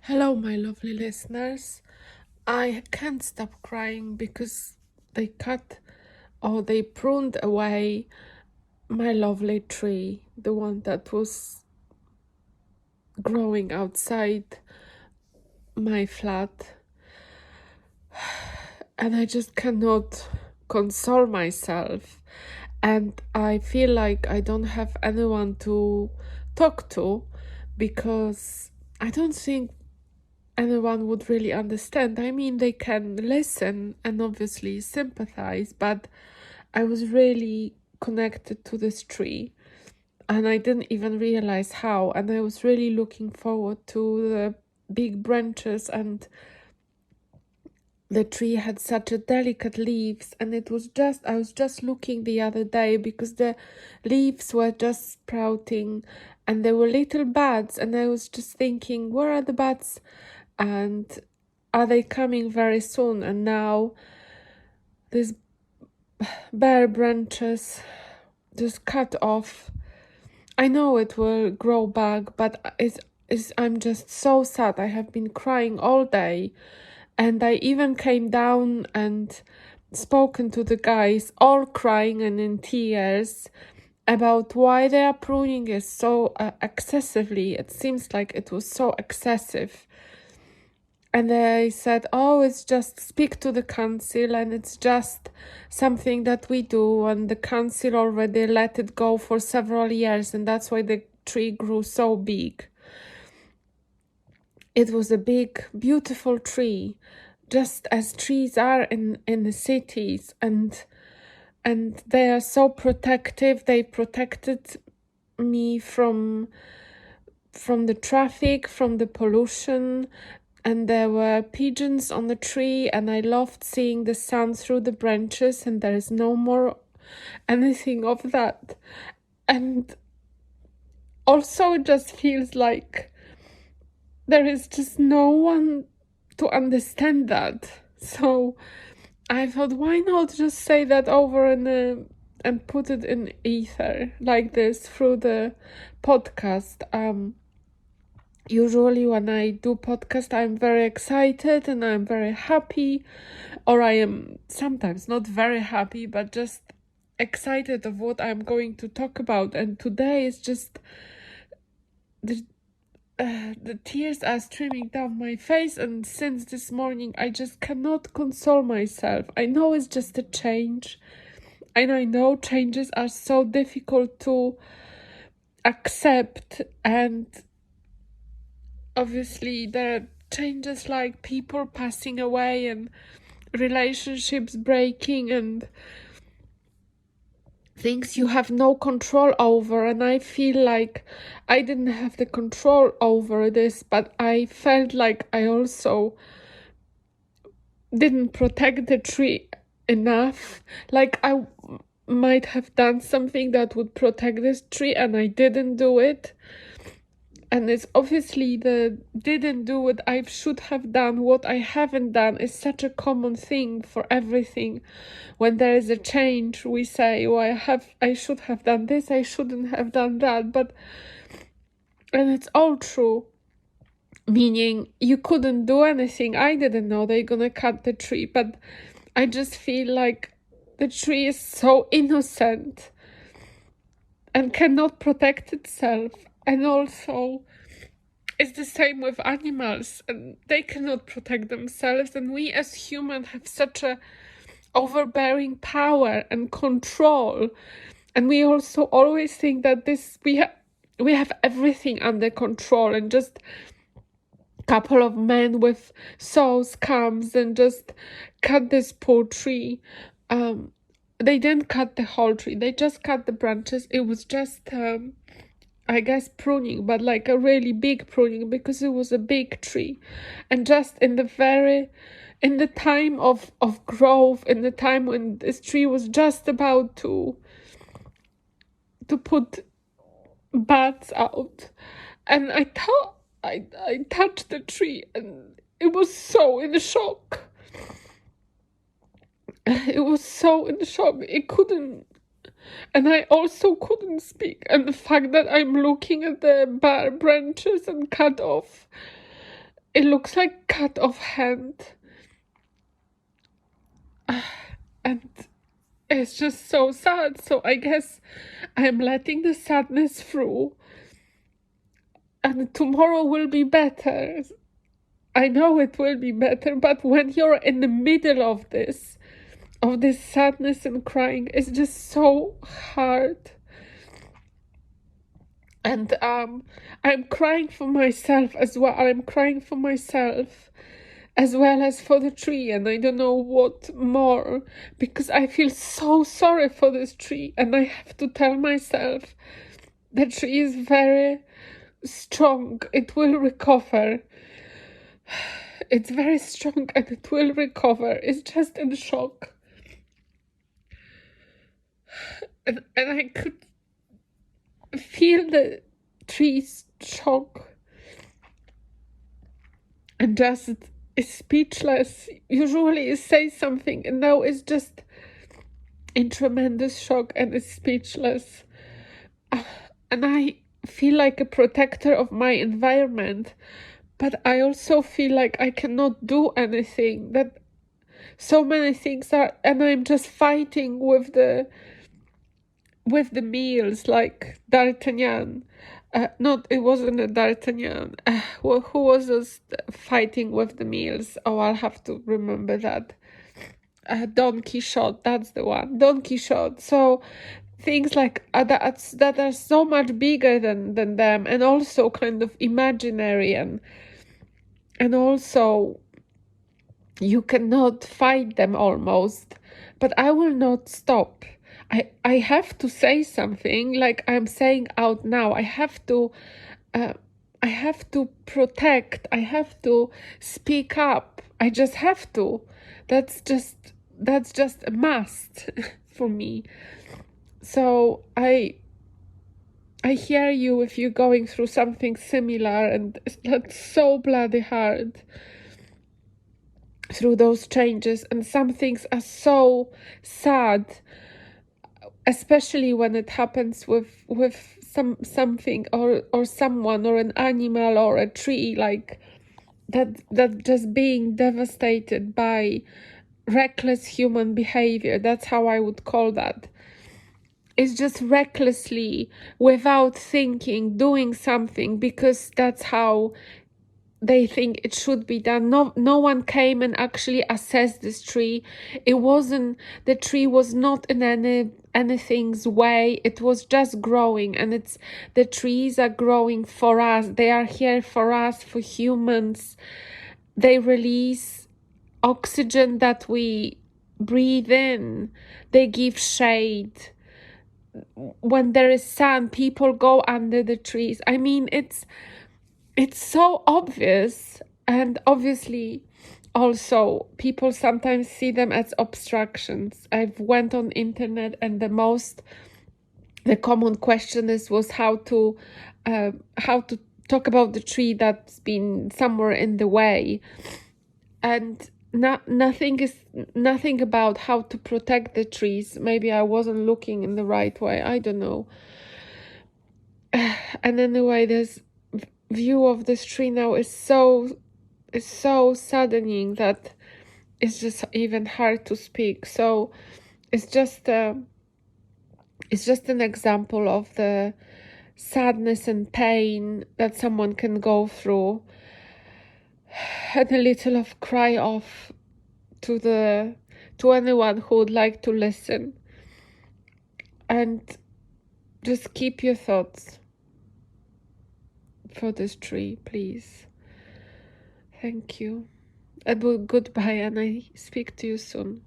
Hello, my lovely listeners. I can't stop crying because they cut or they pruned away my lovely tree, the one that was growing outside my flat. And I just cannot console myself. And I feel like I don't have anyone to talk to because I don't think anyone would really understand. I mean, they can listen and obviously sympathize, but I was really connected to this tree and I didn't even realize how. And I was really looking forward to the big branches, and the tree had such a delicate leaves, and I was just looking the other day because the leaves were just sprouting and there were little buds, and I was just thinking, where are the buds? And are they coming very soon? And now these bare branches just cut off. I know it will grow back, but I'm just so sad. I have been crying all day, and I even came down and spoken to the guys, all crying and in tears, about why they are pruning it so excessively. It seems like it was so excessive. And they said, oh, it's just speak to the council and it's just something that we do. And the council already let it go for several years, and that's why the tree grew so big. It was a big, beautiful tree, just as trees are in the cities. And they are so protective. They protected me from the traffic, from the pollution. And there were pigeons on the tree, and I loved seeing the sun through the branches, and there is no more anything of that. And also it just feels like there is just no one to understand that. So I thought, why not just say that over and put it in ether like this through the podcast. Usually when I do podcast, I'm very excited and I'm very happy, or I am sometimes not very happy, but just excited of what I'm going to talk about. And today is just the tears are streaming down my face, and since this morning I just cannot console myself. I know it's just a change, and I know changes are so difficult to accept, and obviously there are changes like people passing away and relationships breaking and things you have no control over. And I feel like I didn't have the control over this, but I felt like I also didn't protect the tree enough. Like I might have done something that would protect this tree and I didn't do it. And it's obviously the didn't do what I should have done, what I haven't done is such a common thing for everything. When there is a change, we say, oh, I should have done this, I shouldn't have done that. And it's all true. Meaning you couldn't do anything. I didn't know they're gonna cut the tree, but I just feel like the tree is so innocent and cannot protect itself. And also, it's the same with animals, and they cannot protect themselves. And we as humans have such a overbearing power and control. And we also always think that we have everything under control, and just a couple of men with saws comes and just cut this poor tree. They didn't cut the whole tree, they just cut the branches. It was just I guess pruning, but like a really big pruning, because it was a big tree. And just in the time of growth, in the time when this tree was just about to put buds out, and I thought I touched the tree and it was so in shock. It was so in shock. It couldn't. And I also couldn't speak. And the fact that I'm looking at the bare branches and cut off, it looks like cut off hand. And it's just so sad. So I guess I'm letting the sadness through. And tomorrow will be better. I know it will be better, but when you're in the middle of this sadness and crying, it's just so hard. And I'm crying for myself as well. I'm crying for myself as well as for the tree, and I don't know what more, because I feel so sorry for this tree, and I have to tell myself the tree is very strong. It will recover. It's very strong and it will recover. It's just in shock. And I could feel the tree's shock and just is speechless. Usually it says something, and now it's just in tremendous shock and is speechless. And I feel like a protector of my environment, but I also feel like I cannot do anything. That so many things are, and I'm just fighting with the meals, like D'Artagnan. It wasn't a D'Artagnan. Who was just fighting with the meals? Oh, I'll have to remember that. Don Quixote, that's the one. Don Quixote. So things like that are so much bigger than them, and also kind of imaginary, and also you cannot fight them almost. But I will not stop. I have to say something, like I'm saying out now. I have to protect. I have to speak up. I just have to. That's just a must for me. So I hear you if you're going through something similar, and that's so bloody hard through those changes, and some things are so sad, especially when it happens with something or someone or an animal or a tree, like that just being devastated by reckless human behavior. That's how I would call that. It's just recklessly, without thinking, doing something because that's how they think it should be done. No one came and actually assessed this tree. The tree was not in anything's way. It was just growing, and the trees are growing for us. They are here for us, for humans. They release oxygen that we breathe in. They give shade. When there is sun, people go under the trees. I mean, it's so obvious, and obviously also people sometimes see them as obstructions. I've went on internet, and the common question was how to talk about the tree that's been somewhere in the way, and nothing about how to protect the trees. Maybe I wasn't looking in the right way, I don't know. And anyway, this view of this tree now is so saddening that it's just even hard to speak. So it's just an example of the sadness and pain that someone can go through, and a little of cry off to anyone who would like to listen. And just keep your thoughts for this tree, please. Thank you. And goodbye, and I speak to you soon.